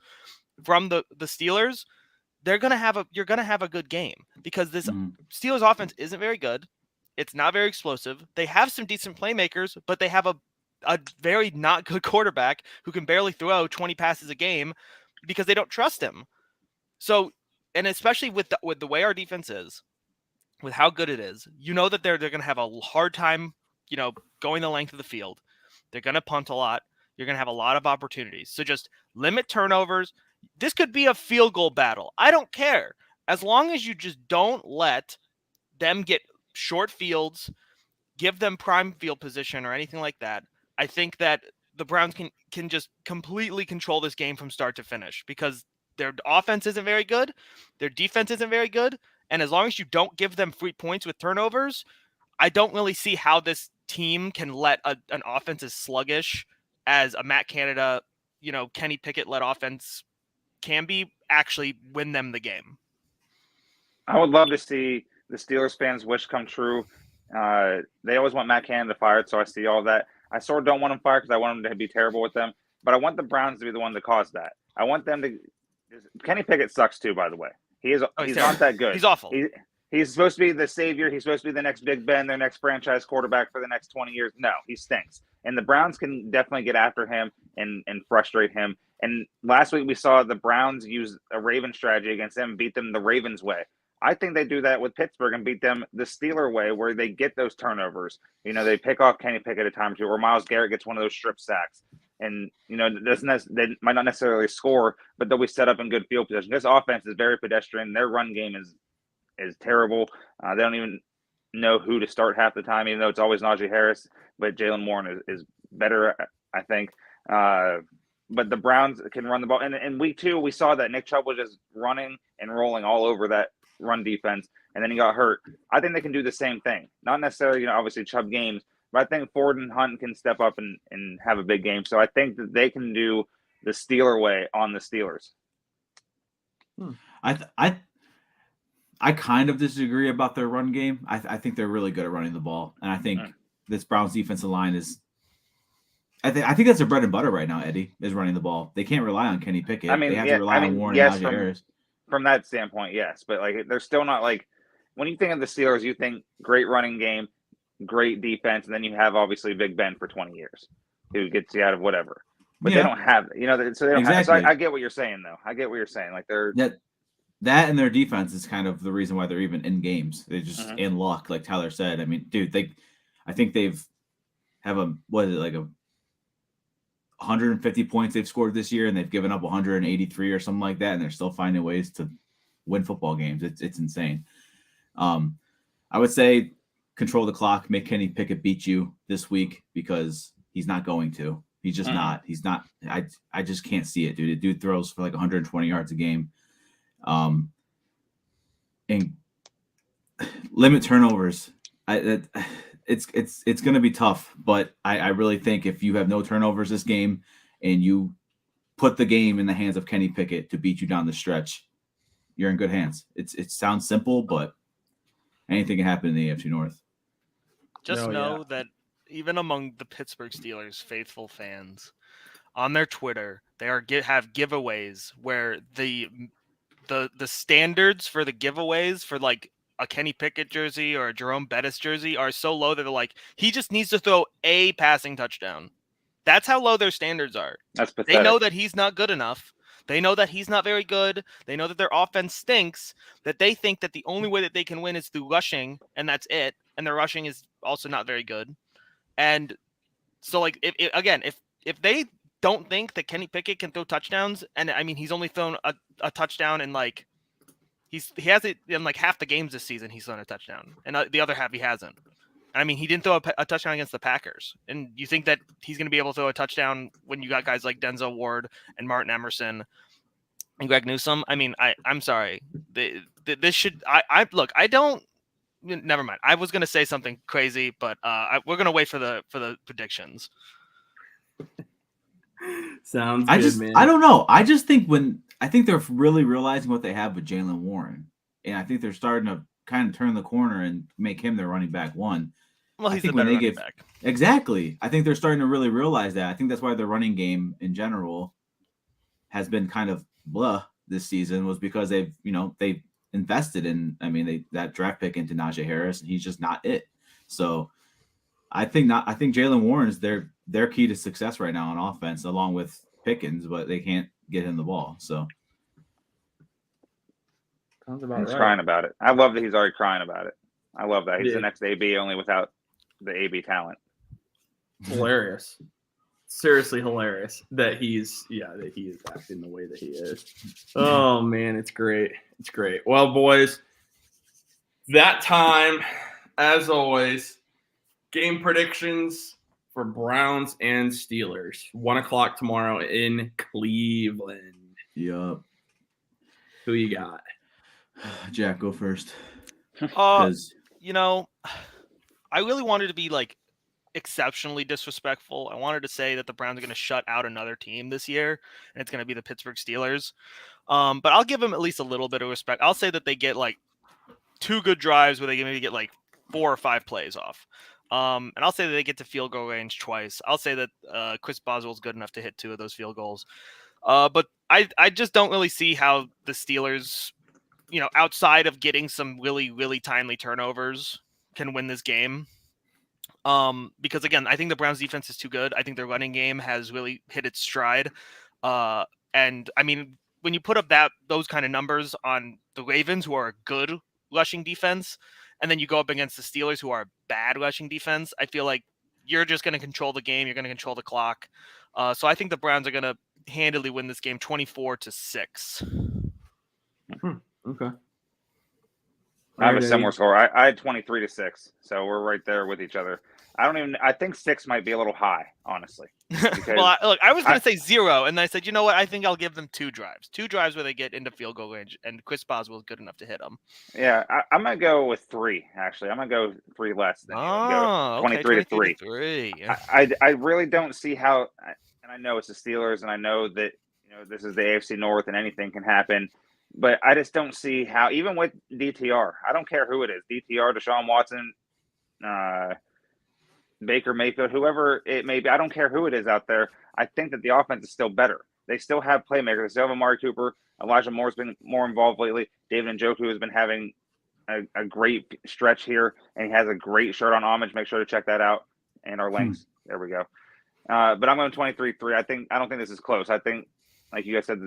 from the Steelers, you're gonna have a good game, because this Steelers offense isn't very good. It's not very explosive. They have some decent playmakers, but they have a very not good quarterback who can barely throw 20 passes a game because they don't trust him. So, and especially with the way our defense is, with how good it is, that they're going to have a hard time, going the length of the field. They're going to punt a lot. You're going to have a lot of opportunities. So just limit turnovers. This could be a field goal battle. I don't care. As long as you just don't let them get short fields, give them prime field position or anything like that, I think that the Browns can just completely control this game from start to finish because their offense isn't very good, their defense isn't very good, and as long as you don't give them free points with turnovers, I don't really see how this team can let an offense as sluggish as a Matt Canada, Kenny Pickett-led offense can be actually win them the game. I would love to see the Steelers fans' wish come true. They always want Matt Canada fired, so I see all that. I sort of don't want him fired because I want him to be terrible with them, but I want the Browns to be the one to cause that. I want them to. Kenny Pickett sucks too, by the way. He's not that good. He's awful. He's supposed to be the savior. He's supposed to be the next Big Ben, their next franchise quarterback for the next 20 years. No, he stinks. And the Browns can definitely get after him and frustrate him. And last week we saw the Browns use a Raven strategy against them and beat them the Ravens way. I think they do that with Pittsburgh and beat them the Steeler way, where they get those turnovers. They pick off Kenny Pickett at a time or two, or Myles Garrett gets one of those strip sacks. And, they might not necessarily score, but they'll be set up in good field position. This offense is very pedestrian. Their run game is terrible. They don't even know who to start half the time, even though it's always Najee Harris. But Jalen Warren is better, I think. But the Browns can run the ball. And in week 2, we saw that Nick Chubb was just running and rolling all over that run defense, and then he got hurt. I think they can do the same thing. Not necessarily, obviously Chubb games, but I think Ford and Hunt can step up and have a big game. So I think that they can do the Steeler way on the Steelers. I kind of disagree about their run game. I think they're really good at running the ball, and I think this Browns defensive line is. I think that's their bread and butter right now. Eddie is running the ball. They can't rely on Kenny Pickett. They have to rely on Warren and Najee Harris. From that standpoint, yes, but they're still not when you think of the Steelers, you think great running game, great defense, and then you have obviously Big Ben for 20 years, who gets you out of whatever. But they don't have, so they don't exactly. have. So I get what you're saying, though. I get what you're saying. They're that and their defense is kind of the reason why they're even in games. They're just in luck, like Tyler said. I mean, dude, I think they've have 150 points they've scored this year, and they've given up 183 or something like that, and they're still finding ways to win football games. It's insane. I would say control the clock, make Kenny Pickett beat you this week because he's not going to. He's just not. He's not. I just can't see it, dude. The dude throws for 120 yards a game. And limit turnovers. It's going to be tough, but I really think if you have no turnovers this game and you put the game in the hands of Kenny Pickett to beat you down the stretch, you're in good hands. It sounds simple, but anything can happen in the AFC North. Just know that even among the Pittsburgh Steelers faithful fans, on their Twitter, they have giveaways where the standards for the giveaways for a Kenny Pickett jersey or a Jerome Bettis jersey are so low that they're he just needs to throw a passing touchdown. That's how low their standards are. That's pathetic. They know that he's not good enough. They know that he's not very good. They know that their offense stinks, that they think that the only way that they can win is through rushing, and that's it. And their rushing is also not very good. And so, if they don't think that Kenny Pickett can throw touchdowns, and I mean, he's only thrown a touchdown in he has it in half the games this season. He's thrown a touchdown, and the other half he hasn't. I mean, he didn't throw a touchdown against the Packers. And you think that he's going to be able to throw a touchdown when you got guys like Denzel Ward and Martin Emerson and Greg Newsome? I mean, I'm sorry. This should look. I don't. Never mind. I was going to say something crazy, but we're going to wait for the predictions. Sounds good, man. I don't know. I just think I think they're really realizing what they have with Jalen Warren, and I think they're starting to kind of turn the corner and make him their running back one. Well, he's the better running back. Exactly. I think they're starting to really realize that. I think that's why their running game in general has been kind of blah this season, was because they've invested in. I mean, that draft pick into Najee Harris, and he's just not it. So I think Jalen Warren's their key to success right now on offense, along with Pickens, but they can't get him the ball. So sounds about he's right. crying about it. I love that he's already crying about it. I love that he's the next AB, only without the AB talent. Hilarious. seriously hilarious that he is acting the way that he is. Oh man, it's great. It's great. Well, boys, that time, as always, game predictions for Browns and Steelers. 1:00 tomorrow in Cleveland. Yup. Who you got? Jack, go first. You know, I really wanted to be like exceptionally disrespectful. I wanted to say that the Browns are going to shut out another team this year, and it's going to be the Pittsburgh Steelers. But I'll give them at least a little bit of respect. I'll say that they get like 2 good drives where they maybe get like 4 or 5 plays off. And I'll say that they get to field goal range twice. I'll say that Chris Boswell's good enough to hit 2 of those field goals. But I just don't really see how the Steelers, outside of getting some really, really timely turnovers, can win this game. Because again, I think the Browns defense is too good. I think their running game has really hit its stride. And I mean, when you put up those kind of numbers on the Ravens, who are a good rushing defense, and then you go up against the Steelers, who are a bad rushing defense, I feel like you're just going to control the game. You're going to control the clock. So I think the Browns are going to handily win this game 24-6. Okay. I have a similar score. I had 23-6, so we're right there with each other. I think 6 might be a little high, honestly. Well, I was going to say 0, and then I said, you know what? I think I'll give them 2 drives. 2 drives where they get into field goal range, and Chris Boswell is good enough to hit them. Yeah, I'm going to go with 3, actually. I'm going to go 3 less than you. Go 23-3. Yeah. I really don't see how, and I know it's the Steelers, and I know that this is the AFC North, and anything can happen. But I just don't see how, even with DTR, I don't care who it is, DTR, Deshaun Watson, Baker Mayfield, whoever it may be, I don't care who it is out there. I think that the offense is still better. They still have playmakers. They still have Amari Cooper. Elijah Moore's been more involved lately. David Njoku has been having a great stretch here, and he has a great shirt on Homage. Make sure to check that out. And our links. There we go. But I'm going 23-3. I don't think this is close. I think, like you guys said,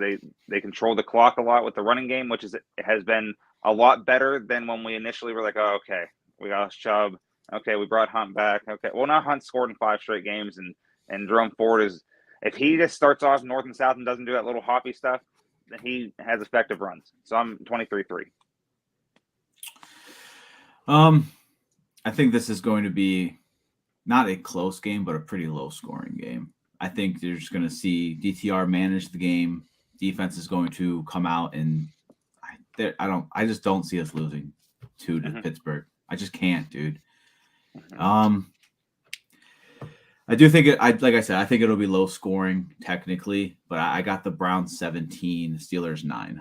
they control the clock a lot with the running game, which has been a lot better than when we initially were like, oh, okay, we got Chubb. Okay, we brought Hunt back. Okay, well, now Hunt scored in 5 straight games, and Jerome Ford is, if he just starts off north and south and doesn't do that little hoppy stuff, then he has effective runs. So I'm 23-3. I think this is going to be not a close game, but a pretty low scoring game. I think you're just going to see DTR manage the game. Defense is going to come out, and I just don't see us losing to Pittsburgh. I just can't, dude. I do think like I said, I think it'll be low scoring technically, but I got the Browns 17, Steelers 9.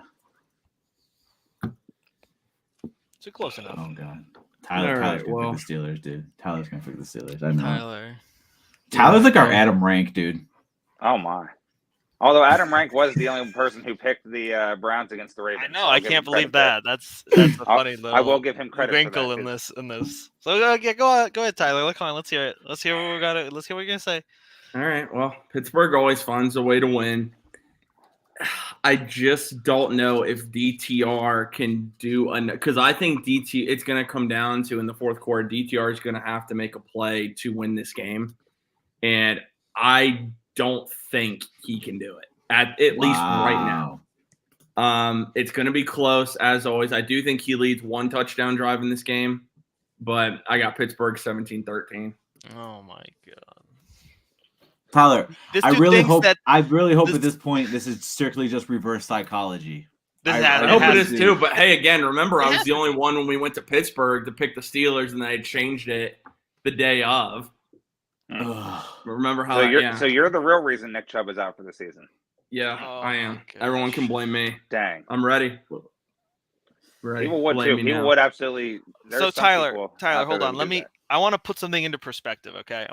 So close enough. Oh god, Tyler's gonna pick the Steelers, dude. Tyler's gonna pick the Steelers. I know. Tyler's like our Adam Rank, dude. Oh my! Although Adam Rank was the only person who picked the Browns against the Ravens. I know. I can't believe that. That's a funny little. I will give him credit wrinkle for that, in this. So go ahead, Tyler. Come on, let's hear it. Let's hear what we got. Let's hear what you're gonna say. All right. Well, Pittsburgh always finds a way to win. I just don't know if DTR can do enough, because I think it's going to come down to, in the fourth quarter, DTR is going to have to make a play to win this game, and I don't think he can do it at least right now. It's going to be close as always. I do think he leads 1 touchdown drive in this game, but I got Pittsburgh 17-13. Oh my god. Tyler, I really hope at this point this is strictly just reverse psychology. I hope it is too. But hey, again, remember I was the only one when we went to Pittsburgh to pick the Steelers, and they changed it the day of. Remember how? So you're the real reason Nick Chubb is out for the season. Yeah, I am. Everyone can blame me. Dang, I'm ready. People would too. People would absolutely. So Tyler, hold on. I want to put something into perspective, okay?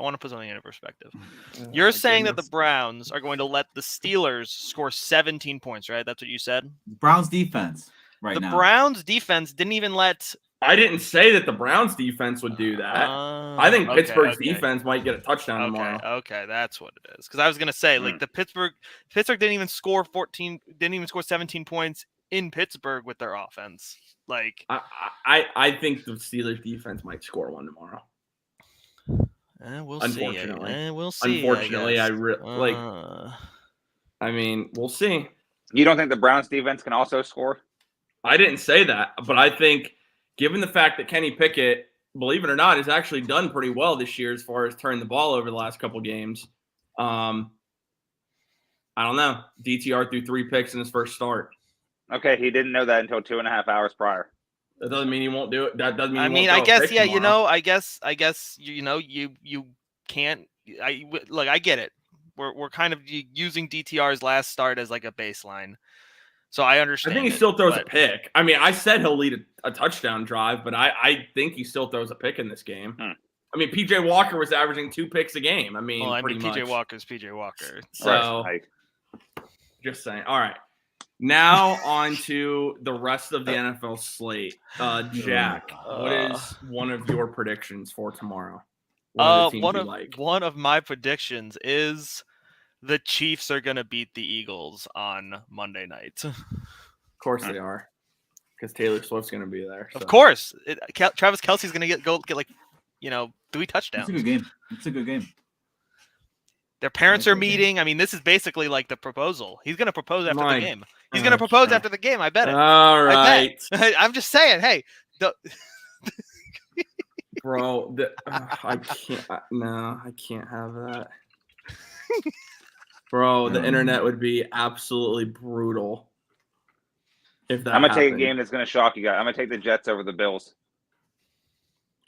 You're saying that the Browns are going to let the Steelers score 17 points, right? That's what you said? Browns defense now. The Browns defense didn't even let... I didn't say that the Browns defense would do that. I think Pittsburgh's defense might get a touchdown tomorrow. Okay, that's what it is. Because I was going to say, like, the Pittsburgh didn't even score 17 points in Pittsburgh with their offense. Like, I think the Steelers defense might score 1 tomorrow. We'll Unfortunately. see. We'll see. Unfortunately, I mean, we'll see. You don't think the Browns defense can also score? I didn't say that, but I think given the fact that Kenny Pickett, believe it or not, has actually done pretty well this year as far as turning the ball over the last couple games. I don't know. DTR threw 3 picks in his first start. Okay, he didn't know that until 2.5 hours prior. That doesn't mean he won't do it. That doesn't mean. I guess, yeah. I guess, you can't. I get it. We're kind of using DTR's last start as like a baseline, so I understand. I think he still throws a pick. I mean, I said he'll lead a touchdown drive, but I think he still throws a pick in this game. I mean, PJ Walker was averaging 2 picks a game. I mean, PJ Walker's PJ Walker. So, just saying. All right. Now on to the rest of the NFL slate. Jack, what is one of your predictions for tomorrow? One of my predictions is the Chiefs are going to beat the Eagles on Monday night. Of course they are, because Taylor Swift's going to be there. So. Of course, Travis Kelce's going to get like 3 touchdowns. It's a good game. It's a good game. Their parents are meeting. I mean, this is basically like the proposal. He's going to propose after the game. He's going to propose after the game. I bet it. All right. I'm just saying. Hey, bro, I can't. I can't have that. Bro, the internet would be absolutely brutal if that. I'm gonna take a game that's gonna shock you guys. I'm gonna take the Jets over the Bills.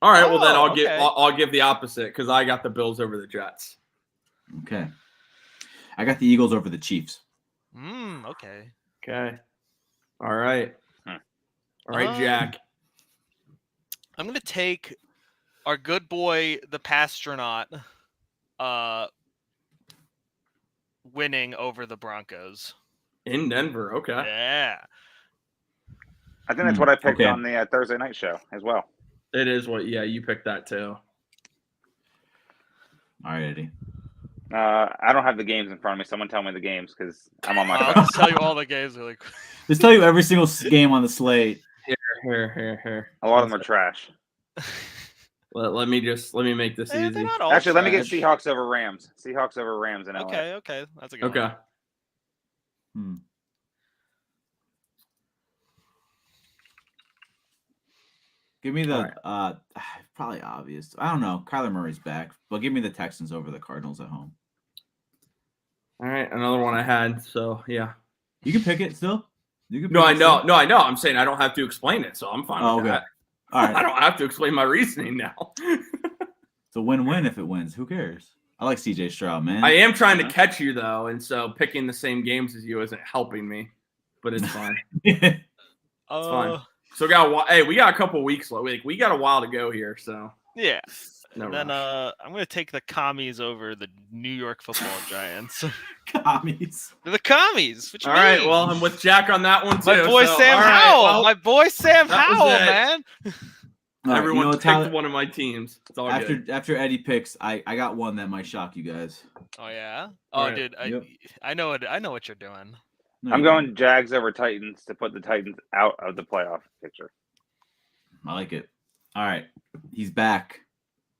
All right. Well, then I'll give the opposite because I got the Bills over the Jets. Okay. I got the Eagles over the Chiefs. Okay. All right. All right, Jack. I'm going to take our good boy, the Pastronaut, winning over the Broncos. In Denver. Okay. Yeah. I think that's what I picked on the Thursday night show as well. It is you picked that too. All right, Eddie. I don't have the games in front of me. Someone tell me the games because I'm on my phone. I'll just tell you all the games really quick. Just tell you every single game on the slate. Here. A lot of them are trash. Let me make this easy. Actually, let me get Seahawks over Rams. Seahawks over Rams in LA. Okay. That's a good one. Give me the probably obvious. I don't know. Kyler Murray's back, but give me the Texans over the Cardinals at home. All right, another one I had. So yeah, you can pick it still. I know. I'm saying I don't have to explain it, so I'm fine with that. All right, I don't have to explain my reasoning now. It's a win-win if it wins. Who cares? I like CJ Stroud, man. I am trying to catch you though, and so picking the same games as you isn't helping me, but it's fine. It's fine. So we got a couple weeks left. We got a while to go here, so yeah. And then I'm gonna take the Commies over the New York Football Giants. Commies. The Commies. All right. Well, I'm with Jack on that one too. My boy Sam Howell. My boy Sam Howell, man. Everyone picked one of my teams. It's all good. After Eddie picks, I got one that might shock you guys. Oh yeah. Oh, right. Dude, I know it. I know what you're doing. No, I'm going Jags over Titans to put the Titans out of the playoff picture. I like it. All right. He's back.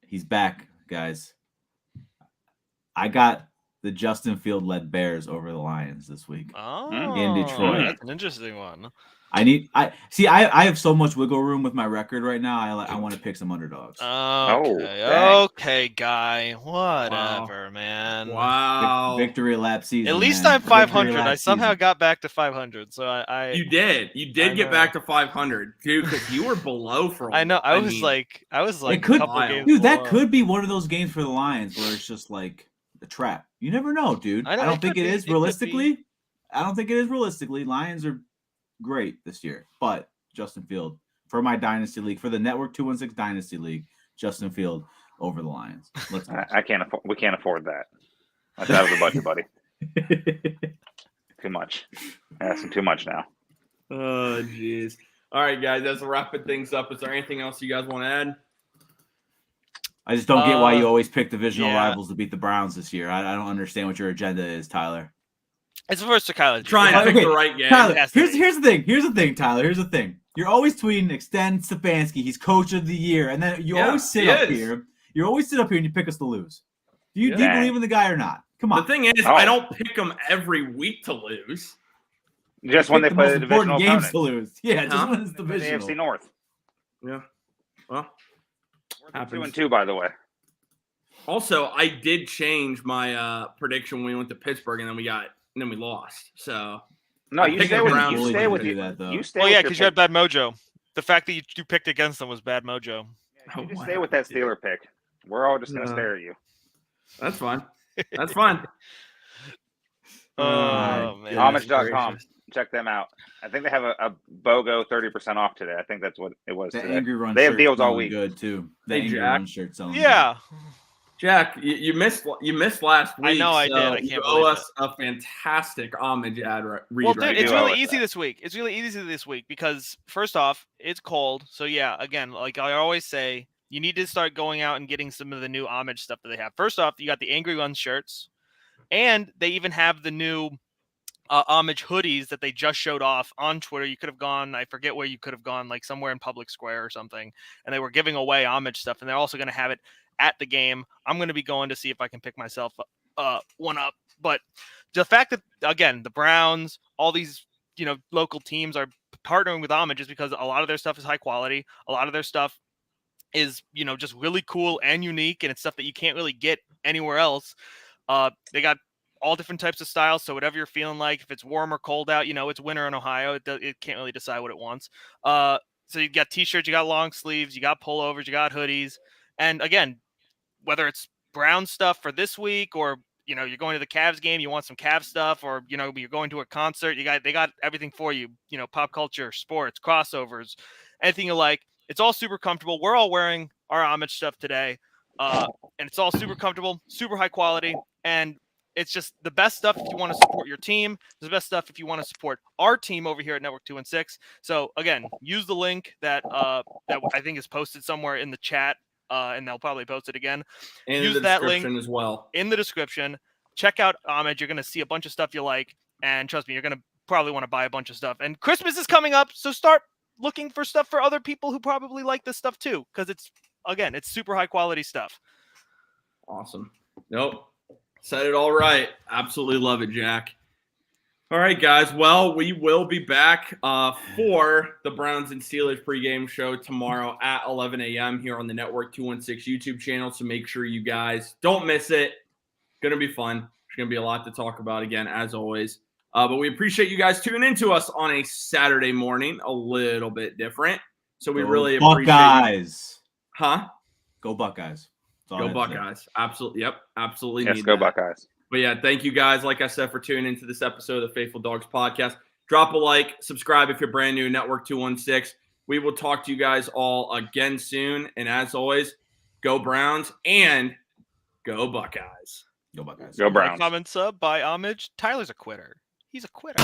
He's back, guys. I got the Justin Field-led Bears over the Lions this week. In Detroit. That's an interesting one. I have so much wiggle room with my record right now. I want to pick some underdogs. Okay, guy. Whatever, man. Wow. Victory lap season. At least I'm 500. I somehow got back to 500. So I You did get back to 500, dude, because you were below for a I know. I was like it could, dude, that could be one of those games for the Lions where it's just like a trap. You never know, dude. I don't think it is realistically. I don't think it is realistically. Lions are great this year, but Justin Field for my dynasty league, for the Network 216 Dynasty League, Justin Field over the Lions. Let's go. I can't afford. We can't afford that. That's out of the budget, buddy. Too much. Asking too much now. Oh, jeez. All right, guys. As we're wrapping things up, is there anything else you guys want to add? I just don't get why you always pick divisional rivals to beat the Browns this year. I don't understand what your agenda is, Tyler. It's first to Kyler. Trying to pick the right game. Tyler, here's the thing. Here's the thing, Tyler. Here's the thing. You're always tweeting extend Stefanski. He's coach of the year. And then you always sit up here You always sit up here and you pick us to lose. Do you Yeah. believe in the guy or not? Come on. The thing is, Oh. I don't pick them every week to lose. Just when they Pick play most the divisional important games opponent. to lose. Yeah, just Huh? when it's The divisional. AFC North. Yeah. Well, We're happens. 2-2, by the way. Also, I did change my prediction when we went to Pittsburgh, and then we lost. So No, I you picked stay the with Browns. you Bullied stay you with to you. do that, though. You stay. Well, with yeah, your because you had pick. bad mojo. The fact that you picked against them was bad mojo. You just stay with that Steeler pick. We're all just gonna stare at you. That's fine. That's fine. Oh, man. Homage.com. Check them out. I think they have a BOGO 30% off today. I think that's what it was The today. Angry Run They have shirt's deals all selling week. good too. The Hey, Angry Jack. Run shirt selling Yeah. Jack, you missed last week. I know I so did. I can't you believe owe us a fantastic homage ad read Well, dude, right it's now. really easy this week. It's really easy this week because first off, it's cold. So yeah, again, like I always say, you need to start going out and getting some of the new homage stuff that they have. First off, you got the Angry Run shirts, and they even have the new homage hoodies that they just showed off on Twitter. You could have gone, I forget where you could have gone, like somewhere in Public Square or something, and they were giving away homage stuff, and they're also going to have it at the game. I'm going to be going to see if I can pick myself one up. But the fact that, again, the Browns, all these, local teams are partnering with homage is because a lot of their stuff is high quality. A lot of their stuff is, just really cool and unique, and it's stuff that you can't really get anywhere else. They got all different types of styles, so whatever you're feeling like, if it's warm or cold out, it's winter in Ohio, it can't really decide what it wants. So you got t-shirts, you got long sleeves, you got pullovers, you got hoodies, and again, whether it's Brown stuff for this week or you're going to the Cavs game, you want some Cavs stuff, or you're going to a concert, they got everything for you. Pop culture, sports, crossovers, anything you like. It's all super comfortable. We're all wearing our homage stuff today, and it's all super comfortable, super high quality, and it's just the best stuff if you want to support your team. It's the best stuff if you want to support our team over here at Network 216. So again, use the link that I think is posted somewhere in the chat, and they'll probably post it again. And use in the that description link as well. in the description. Check out homage. You're going to see a bunch of stuff you like, and trust me, you're going to probably want to buy a bunch of stuff. And Christmas is coming up, so start looking for stuff for other people who probably like this stuff too, because it's super high quality stuff. Awesome. Nope. Said it all right. Absolutely love it, Jack. All right, guys. Well, we will be back for the Browns and Steelers pregame show tomorrow at 11 a.m. here on the Network 216 YouTube channel. So make sure you guys don't miss it. Going to be fun. There's going to be a lot to talk about again, as always. But we appreciate you guys tuning in to us on a Saturday morning, a little bit different. So we really appreciate Buckeyes. Huh? Go Buckeyes. Go Buckeyes. Absolutely. Yep. Absolutely. Yes, need go that. Buckeyes. But yeah, thank you guys, like I said, for tuning into this episode of the Faithful Dogs podcast. Drop a like, subscribe if you're brand new, Network 216. We will talk to you guys all again soon. And as always, go Browns and go Buckeyes. Go Buckeyes. Go Browns. Comment, sub, buy homage. Tyler's a quitter. He's a quitter.